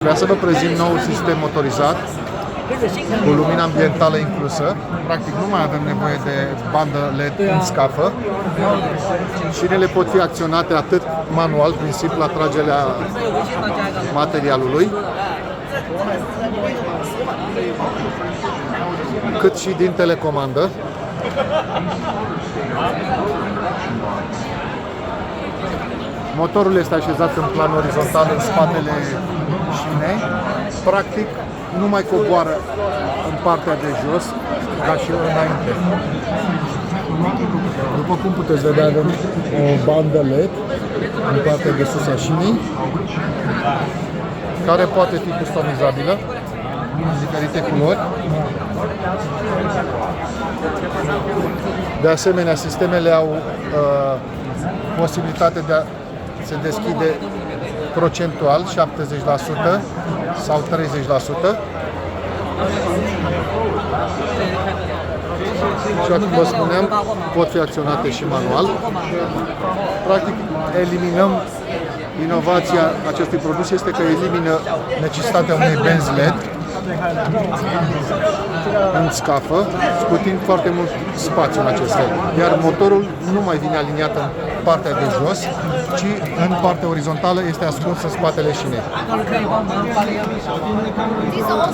Vreau să vă prezint noul sistem motorizat cu lumină ambientală inclusă. Practic nu mai avem nevoie de bandă LED în scafă. Șinele pot fi acționate atât manual, prin simpla tragere a materialului, cât și din telecomandă. Motorul este așezat în plan orizontal în spatele șinei. Practic, nu mai coboară în partea de jos, ca și înainte. După cum puteți vedea, avem o bandă LED în partea de sus a șinei, care poate fi customizabilă în diferite culori. De asemenea, sistemele au posibilitatea de a se deschide procentual, 70% sau 30%. Și cum vă spuneam, pot fi acționate și manual. Practic, eliminăm inovația acestui produs este că elimină necesitatea unei benzi LED în scafă, scutind foarte mult spațiu în acest fel. Iar motorul nu mai vine aliniat în partea de jos, ci în partea orizontală este ascuns în spatele șinei.